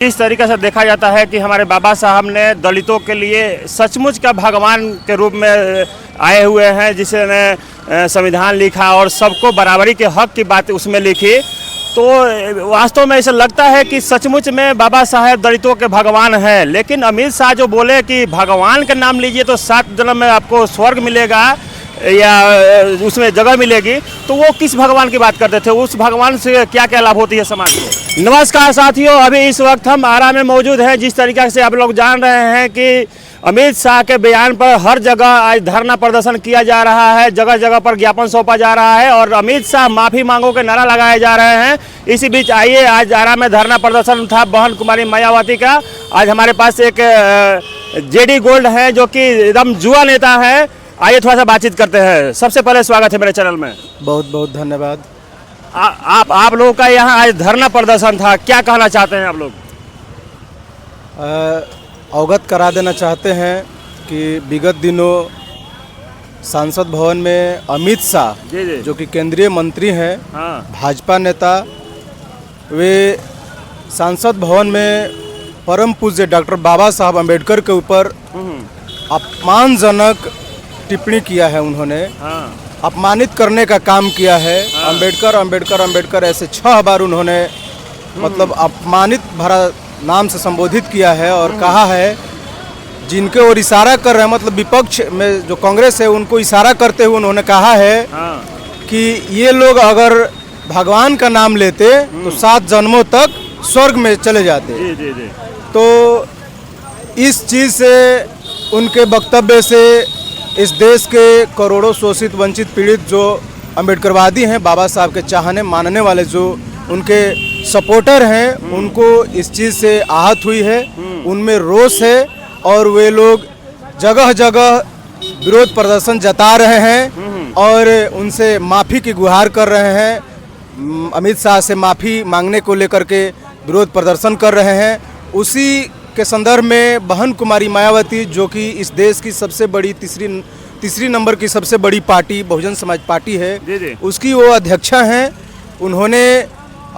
इस तरीके से देखा जाता है कि हमारे बाबा साहब ने दलितों के लिए सचमुच का भगवान के रूप में आए हुए हैं, जिसने संविधान लिखा और सबको बराबरी के हक की बात उसमें लिखी। तो वास्तव में ऐसा लगता है कि सचमुच में बाबा साहब दलितों के भगवान हैं। लेकिन अमित शाह जो बोले कि भगवान का नाम लीजिए तो 7 जन्म में आपको स्वर्ग मिलेगा या उसमें जगह मिलेगी, तो वो किस भगवान की बात करते थे? उस भगवान से क्या क्या लाभ होती है समाज को? नमस्कार साथियों, अभी इस वक्त हम आरा में मौजूद हैं। जिस तरीके से आप लोग जान रहे हैं कि अमित शाह के बयान पर हर जगह आज धरना प्रदर्शन किया जा रहा है, जगह जगह पर ज्ञापन सौंपा जा रहा है और अमित शाह माफ़ी मांगो के नारा लगाए जा रहे हैं। इसी बीच आइए, आज आरा में धरना प्रदर्शन था बहन कुमारी मायावती का। आज हमारे पास एक जेडी गोल्ड है जो कि एकदम जुआ नेता है। आइए थोड़ा सा बातचीत करते हैं। सबसे पहले स्वागत है मेरे चैनल में। बहुत बहुत धन्यवाद। आप लोगों का यहाँ आज धरना प्रदर्शन था, क्या कहना चाहते हैं आप लोग? अवगत करा देना चाहते हैं कि विगत दिनों सांसद भवन में अमित शाह जो कि केंद्रीय मंत्री हैं, भाजपा नेता, वे सांसद भवन में परम पूज्य डॉक्टर बाबा साहब अम्बेडकर के ऊपर अपमानजनक टिप्पणी किया है। उन्होंने अपमानित करने का काम किया है। अम्बेडकर अम्बेडकर अम्बेडकर ऐसे 6 बार उन्होंने मतलब अपमानित भरा नाम से संबोधित किया है और कहा है, जिनके ओर इशारा कर रहे हैं, मतलब विपक्ष में जो कांग्रेस है उनको इशारा करते हुए उन्होंने कहा है कि ये लोग अगर भगवान का नाम लेते तो 7 जन्मों तक स्वर्ग में चले जाते। तो इस चीज़ से, उनके वक्तव्य से इस देश के करोड़ों शोषित वंचित पीड़ित जो अम्बेडकरवादी हैं, बाबा साहब के चाहने मानने वाले जो उनके सपोर्टर हैं, उनको इस चीज़ से आहत हुई है, उनमें रोष है और वे लोग जगह जगह विरोध प्रदर्शन जता रहे हैं और उनसे माफ़ी की गुहार कर रहे हैं। अमित शाह से माफ़ी मांगने को लेकर के विरोध प्रदर्शन कर रहे हैं। उसी के संदर्भ में बहन कुमारी मायावती, जो कि इस देश की सबसे बड़ी तीसरी नंबर की सबसे बड़ी पार्टी बहुजन समाज पार्टी है, उसकी वो अध्यक्षा हैं। उन्होंने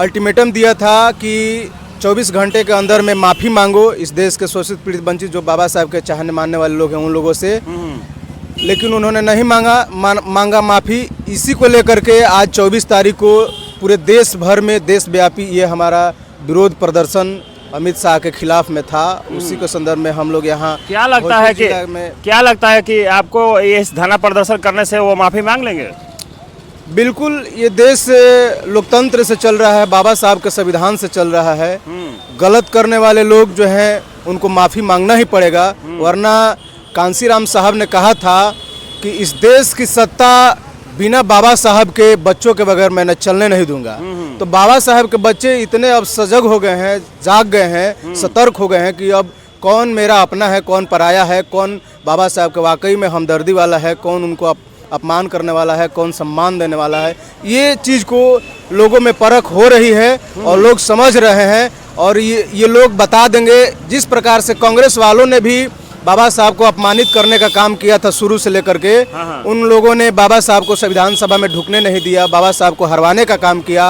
अल्टीमेटम दिया था कि 24 घंटे के अंदर में माफ़ी मांगो इस देश के शोषित पीड़ित वंचित जो बाबा साहब के चाहने मानने वाले लोग हैं उन लोगों से, लेकिन उन्होंने नहीं मांगा माफ़ी। इसी को लेकर के आज 24 तारीख को पूरे देश भर में देशव्यापी ये हमारा विरोध प्रदर्शन अमित शाह के खिलाफ में था। उसी के संदर्भ में हम लोग यहाँ क्या लगता है कि आपको इस धरना प्रदर्शन करने से वो माफ़ी मांग लेंगे? बिल्कुल, ये देश लोकतंत्र से चल रहा है, बाबा साहब के संविधान से चल रहा है। गलत करने वाले लोग जो हैं उनको माफ़ी मांगना ही पड़ेगा, वरना कांसीराम साहब ने कहा था कि इस देश की सत्ता बिना बाबा साहब के बच्चों के बगैर मैं चलने नहीं दूंगा। तो बाबा साहब के बच्चे इतने अब सजग हो गए हैं, जाग गए हैं, सतर्क हो गए हैं कि अब कौन मेरा अपना है, कौन पराया है, कौन बाबा साहब के वाकई में हमदर्दी वाला है, कौन उनको अपमान करने वाला है, कौन सम्मान देने वाला है। ये चीज़ को लोगों में परख हो रही है और लोग समझ रहे हैं और ये लोग बता देंगे। जिस प्रकार से कांग्रेस वालों ने भी बाबा साहब को अपमानित करने का काम किया था शुरू से लेकर के, उन लोगों ने बाबा साहब को संविधान सभा में ढुकने नहीं दिया, बाबा साहब को हरवाने का काम किया,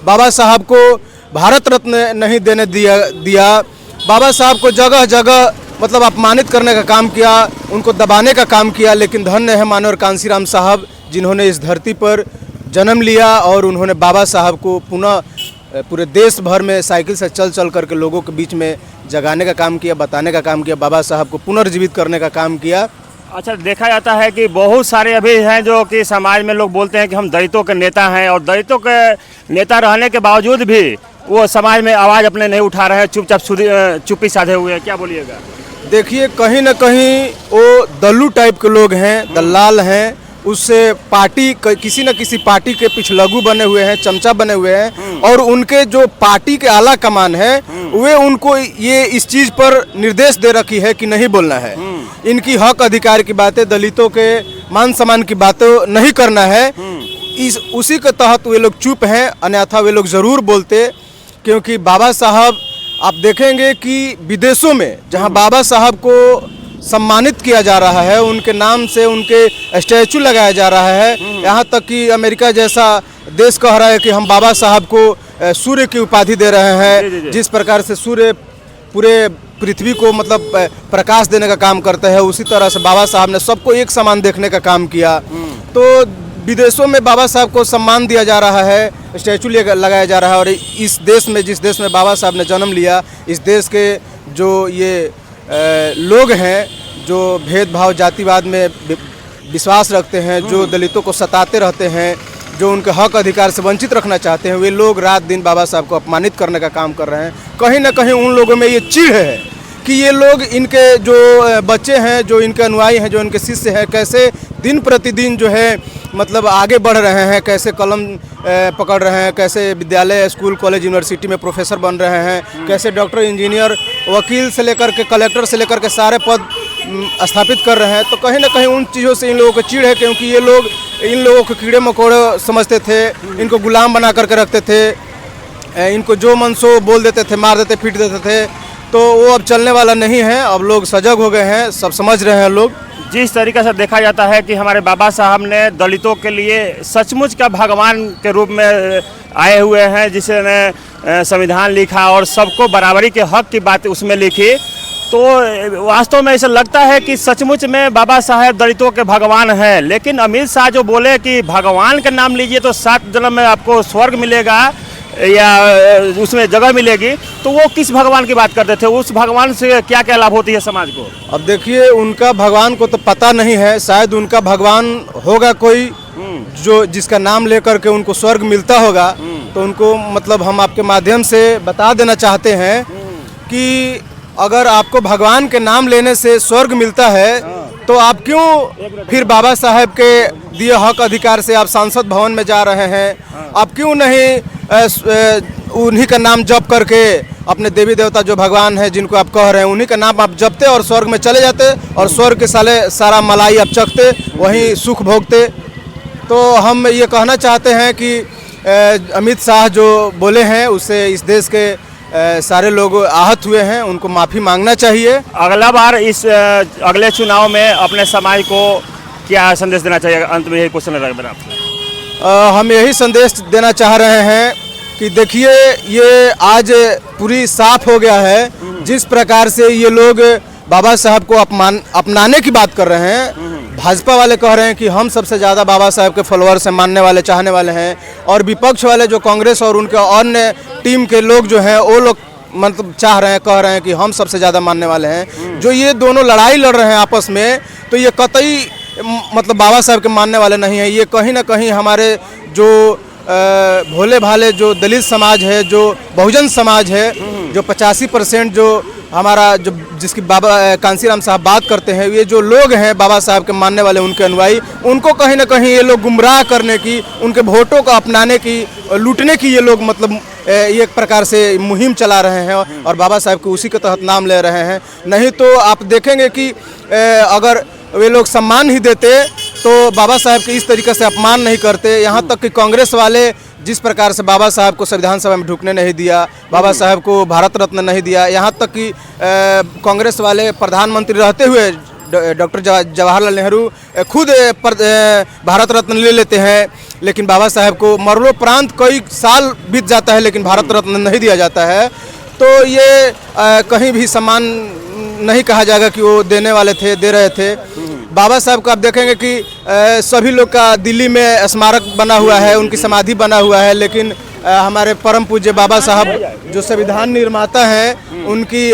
बाबा साहब को भारत रत्न नहीं देने दिया, बाबा साहब को जगह जगह मतलब अपमानित करने का काम किया, उनको दबाने का काम किया। लेकिन धन्य है मानवर कांसीराम साहब, जिन्होंने इस धरती पर जन्म लिया और उन्होंने बाबा साहब को पुनः पूरे देश भर में साइकिल से चल करके लोगों के बीच में जगाने का काम किया, बताने का काम किया, बाबा साहब को पुनर्जीवित करने का काम किया। अच्छा, देखा जाता है कि बहुत सारे अभी हैं जो कि समाज में लोग बोलते हैं कि हम दलितों के नेता हैं और दलितों के नेता रहने के बावजूद भी वो समाज में आवाज़ अपने नहीं उठा रहे हैं, चुपचाप चुप्पी साधे हुए हैं। क्या बोलिएगा? देखिए, कहीं ना कहीं वो दल्लू टाइप के लोग हैं, दलाल हैं, उससे पार्टी किसी न किसी पार्टी के पिछलगू बने हुए हैं, चमचा बने हुए हैं और उनके जो पार्टी के आला कमान है वे उनको ये इस चीज़ पर निर्देश दे रखी है कि नहीं बोलना है, इनकी हक अधिकार की बातें, दलितों के मान सम्मान की बातें नहीं करना है। उसी के तहत वे लोग चुप हैं, अन्यथा वे लोग ज़रूर बोलते। क्योंकि बाबा साहब, आप देखेंगे कि विदेशों में जहाँ बाबा साहब को सम्मानित किया जा रहा है, उनके नाम से उनके स्टैचू लगाया जा रहा है, यहाँ तक कि अमेरिका जैसा देश कह रहा है कि हम बाबा साहब को सूर्य की उपाधि दे रहे हैं। जिस प्रकार से सूर्य पूरे पृथ्वी को मतलब प्रकाश देने का काम करते हैं, उसी तरह से बाबा साहब ने सबको एक समान देखने का काम किया। तो विदेशों में बाबा साहब को सम्मान दिया जा रहा है, स्टैचू लगाया जा रहा है, और इस देश में, जिस देश में बाबा साहब ने जन्म लिया, इस देश के जो ये लोग हैं जो भेदभाव जातिवाद में विश्वास रखते हैं, जो दलितों को सताते रहते हैं, जो उनके हक अधिकार से वंचित रखना चाहते हैं, वे लोग रात दिन बाबा साहब को अपमानित करने का काम कर रहे हैं। कहीं ना कहीं उन लोगों में ये चिढ़ है कि ये लोग, इनके जो बच्चे हैं, जो इनके अनुयायी हैं, जो इनके शिष्य हैं, कैसे दिन प्रतिदिन जो है मतलब आगे बढ़ रहे हैं, कैसे कलम पकड़ रहे हैं, कैसे विद्यालय, स्कूल, कॉलेज, यूनिवर्सिटी में प्रोफेसर बन रहे हैं, कैसे डॉक्टर, इंजीनियर, वकील से लेकर के कलेक्टर से लेकर के सारे पद स्थापित कर रहे हैं। तो कहीं ना कहीं उन चीज़ों से इन लोगों को चिढ़ है, क्योंकि ये लोग इन लोगों को कीड़े मकोड़े समझते थे, इनको गुलाम बना करके रखते थे, इनको जो मन सो बोल देते थे, मार देते, पीट देते थे। तो वो अब चलने वाला नहीं है। अब लोग सजग हो गए हैं, सब समझ रहे हैं लोग। जिस तरीके से देखा जाता है कि हमारे बाबा साहब ने दलितों के लिए सचमुच का भगवान के रूप में आए हुए हैं, जिसने संविधान लिखा और सबको बराबरी के हक की बात उसमें लिखी। तो वास्तव में ऐसा लगता है कि सचमुच में बाबा साहब दलितों के भगवान हैं। लेकिन अमित शाह जो बोले कि भगवान का नाम लीजिए तो 7 जन्म में आपको स्वर्ग मिलेगा या उसमें जगह मिलेगी, तो वो किस भगवान की बात करते थे? उस भगवान से क्या क्या लाभ होती है समाज को? अब देखिए, उनका भगवान को तो पता नहीं है, शायद उनका भगवान होगा कोई जो जिसका नाम लेकर के उनको स्वर्ग मिलता होगा। तो उनको मतलब हम आपके माध्यम से बता देना चाहते हैं कि अगर आपको भगवान के नाम लेने से स्वर्ग मिलता है तो आप क्यों फिर बाबा साहब के दिए हक अधिकार से आप सांसद भवन में जा रहे हैं? आप क्यों नहीं उन्हीं का नाम जप करके अपने देवी देवता जो भगवान है जिनको आप कह रहे हैं उन्हीं का नाम आप जपते और स्वर्ग में चले जाते और स्वर्ग के सारा मलाई आप चखते, वहीं सुख भोगते? तो हम ये कहना चाहते हैं कि अमित शाह जो बोले हैं उससे इस देश के सारे लोग आहत हुए हैं, उनको माफ़ी मांगना चाहिए। अगला बार इस अगले चुनाव में अपने समाज को क्या संदेश देना चाहिए? अंत में यही क्वेश्चन रख आपसे। हम यही संदेश देना चाह रहे हैं कि देखिए, ये आज पूरी साफ हो गया है जिस प्रकार से ये लोग बाबा साहब को अपनाने की बात कर रहे हैं। भाजपा वाले कह रहे हैं कि हम सबसे ज़्यादा बाबा साहब के फॉलोअर्स हैं, मानने वाले, चाहने वाले हैं, और विपक्ष वाले जो कांग्रेस और उनके अन्य टीम के लोग जो हैं वो लोग मतलब चाह रहे हैं, कह रहे हैं कि हम सबसे ज़्यादा मानने वाले हैं। जो ये दोनों लड़ाई लड़ रहे हैं आपस में, तो ये कतई मतलब बाबा साहब के मानने वाले नहीं हैं। ये कहीं ना कहीं हमारे जो भोले भाले जो दलित समाज है, जो बहुजन समाज है, जो 85% जो हमारा जो जिसकी बाबा कांसीराम साहब बात करते हैं, ये जो लोग हैं बाबा साहब के मानने वाले, उनके अनुयायी, उनको कहीं ना कहीं ये लोग गुमराह करने की, उनके वोटों को अपनाने की, लूटने की ये लोग मतलब एक प्रकार से मुहिम चला रहे हैं और बाबा साहब के उसी के तहत नाम ले रहे हैं। नहीं तो आप देखेंगे कि अगर वे लोग सम्मान ही देते तो बाबा साहब के इस तरीके से अपमान नहीं करते। यहाँ तक कि कांग्रेस वाले जिस प्रकार से बाबा साहब को संविधान सभा में ढुकने नहीं दिया, बाबा साहब को भारत रत्न नहीं दिया, यहाँ तक कि कांग्रेस वाले प्रधानमंत्री रहते हुए डॉक्टर जवाहरलाल नेहरू खुद भारत रत्न ले लेते हैं, लेकिन बाबा साहब को मरणोपरांत कई साल बीत जाता है लेकिन भारत रत्न नहीं दिया जाता है। तो ये कहीं भी सम्मान नहीं कहा जाएगा कि वो देने वाले थे, दे रहे थे। बाबा साहब को आप देखेंगे कि सभी लोग का दिल्ली में स्मारक बना हुआ है, उनकी समाधि बना हुआ है, लेकिन हमारे परम पूज्य बाबा साहब जो संविधान निर्माता हैं, उनकी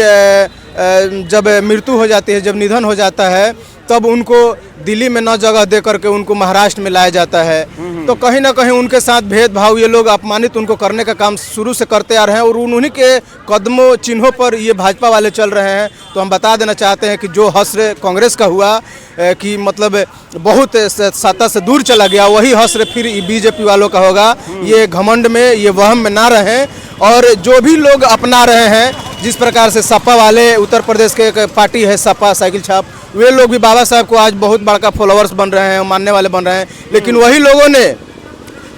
जब मृत्यु हो जाती है, जब निधन हो जाता है, तब उनको दिल्ली में न जगह दे करके उनको महाराष्ट्र में लाया जाता है। तो कहीं ना कहीं उनके साथ भेदभाव, ये लोग अपमानित उनको करने का काम शुरू से करते आ रहे हैं और उन्हीं के कदमों चिन्हों पर ये भाजपा वाले चल रहे हैं। तो हम बता देना चाहते हैं कि जो हश्र कांग्रेस का हुआ कि मतलब बहुत सत्ता से दूर चला गया, वही हश्र फिर बीजेपी वालों का होगा। ये घमंड में, ये वहम में ना रहें। और जो भी लोग अपना रहे हैं, जिस प्रकार से सपा वाले, उत्तर प्रदेश के एक पार्टी है सपा साइकिल छाप, वे लोग भी बाबा साहब को आज बहुत बड़का फॉलोअर्स बन रहे हैं, मानने वाले बन रहे हैं। लेकिन वही लोगों ने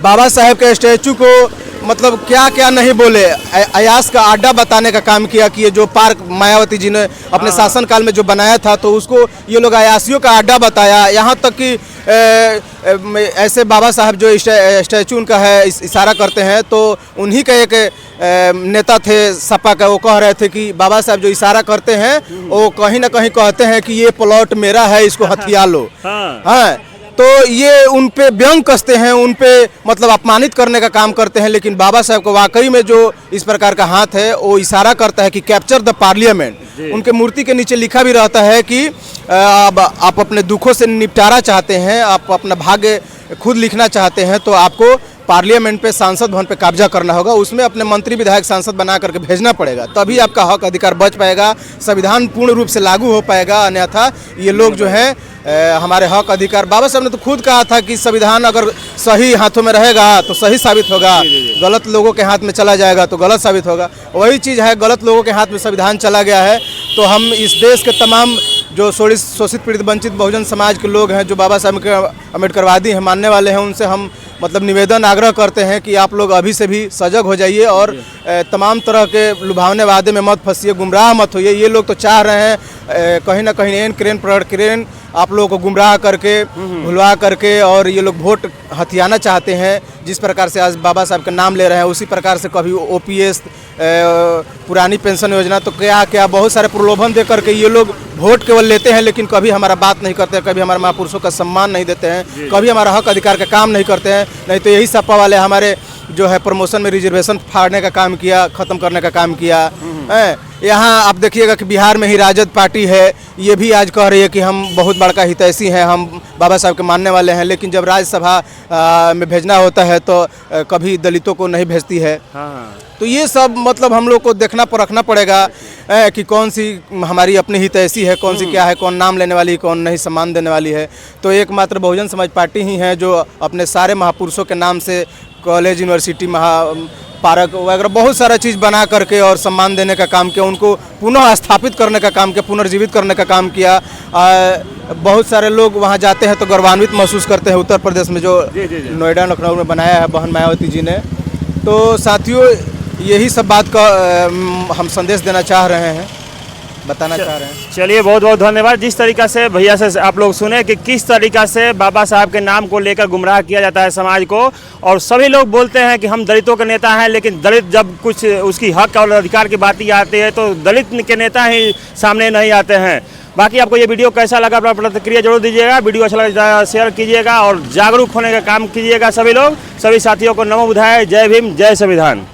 बाबा साहब के स्टैचू को मतलब क्या क्या नहीं बोले, अयास का अड्डा बताने का काम किया कि ये जो पार्क मायावती जी ने अपने शासनकाल में जो बनाया था, तो उसको ये लोग अयासियों का अड्डा बताया। यहाँ तक कि ऐसे बाबा साहब जो स्टैचू उनका है इशारा करते हैं, तो उन्हीं का एक नेता थे सपा का, वो कह रहे थे कि बाबा साहब जो इशारा करते हैं वो कहीं ना कहीं कहते हैं कि ये प्लॉट मेरा है, इसको हथिया लो। हाँ, तो ये उन पे व्यंग कसते हैं, उन पे मतलब अपमानित करने का काम करते हैं। लेकिन बाबा साहब को वाकई में जो इस प्रकार का हाथ है वो इशारा करता है कि कैप्चर द पार्लियामेंट। उनके मूर्ति के नीचे लिखा भी रहता है कि आप अपने दुखों से निपटारा चाहते हैं, आप अपना भाग्य खुद लिखना चाहते हैं, तो आपको पार्लियामेंट पे सांसद भवन पे कब्जा करना होगा, उसमें अपने मंत्री विधायक सांसद बना करके भेजना पड़ेगा, तभी आपका हक अधिकार बच पाएगा, संविधान पूर्ण रूप से लागू हो पाएगा। अन्यथा ये लोग जो हैं हमारे हक अधिकार, बाबा साहब ने तो खुद कहा था कि संविधान अगर सही हाथों में रहेगा तो सही साबित होगा, गलत लोगों के हाथ में चला जाएगा तो गलत साबित होगा। वही चीज़ है, गलत लोगों के हाथ में संविधान चला गया है। तो हम इस देश के तमाम जो शोषित पीड़ित वंचित बहुजन समाज के लोग हैं, जो बाबा साहब के अम्बेडकरवादी हैं, मानने वाले हैं, उनसे हम मतलब निवेदन आग्रह करते हैं कि आप लोग अभी से भी सजग हो जाइए और तमाम तरह के लुभावने वादे में मत फंसिए, गुमराह मत होइए। ये लोग तो चाह रहे हैं कहीं ना कहीं एन क्रेन प्रण आप लोगों को गुमराह करके भुलवा करके, और ये लोग वोट हथियाना चाहते हैं। जिस प्रकार से आज बाबा साहब का नाम ले रहे हैं, उसी प्रकार से कभी ओपीएस, पुरानी पेंशन योजना, तो क्या क्या बहुत सारे प्रलोभन दे करके ये लोग वोट केवल लेते हैं, लेकिन कभी हमारा बात नहीं करते हैं, कभी हमारे महापुरुषों का सम्मान नहीं देते हैं, कभी हमारा हक अधिकार का काम नहीं करते हैं। नहीं तो यही सपा वाले हमारे जो है प्रमोशन में रिजर्वेशन फाड़ने का काम किया, ख़त्म करने का काम किया है। यहाँ आप देखिएगा कि बिहार में ही राजद पार्टी है, ये भी आज कह रही है कि हम बहुत बड़का हितैषी हैं, हम बाबा साहब के मानने वाले हैं, लेकिन जब राज्यसभा में भेजना होता है तो कभी दलितों को नहीं भेजती है। तो ये सब मतलब हम लोग को देखना परखना पड़ेगा कि कौन सी हमारी अपनी हितैषी है, कौन सी क्या है, कौन नाम लेने वाली, कौन नहीं सम्मान देने वाली है। तो एकमात्र बहुजन समाज पार्टी ही है जो अपने सारे महापुरुषों के नाम से कॉलेज, यूनिवर्सिटी, पार्क वगैरह बहुत सारा चीज़ बना करके और सम्मान देने का काम किया, उनको पुनः स्थापित करने का काम किया, पुनर्जीवित करने का काम किया। बहुत सारे लोग वहाँ जाते हैं तो गौरवान्वित महसूस करते हैं। उत्तर प्रदेश में जो नोएडा लखनऊ में बनाया है बहन मायावती जी ने, तो साथियों यही सब बात का हम संदेश देना चाह रहे हैं, बताना चाह रहे हैं। चलिए, बहुत बहुत धन्यवाद। जिस तरीका से भैया से आप लोग सुने कि किस तरीका से बाबा साहब के नाम को लेकर गुमराह किया जाता है समाज को, और सभी लोग बोलते हैं कि हम दलितों के नेता हैं, लेकिन दलित जब कुछ उसकी हक और अधिकार की बातें आती है तो दलित के नेता ही सामने नहीं आते हैं। बाकी आपको ये वीडियो कैसा लगा, अपना प्रतिक्रिया जरूर दीजिएगा। वीडियो अच्छा लगा शेयर कीजिएगा और जागरूक होने का काम कीजिएगा सभी लोग। सभी साथियों को नमो बुधाय। जय भीम, जय संविधान।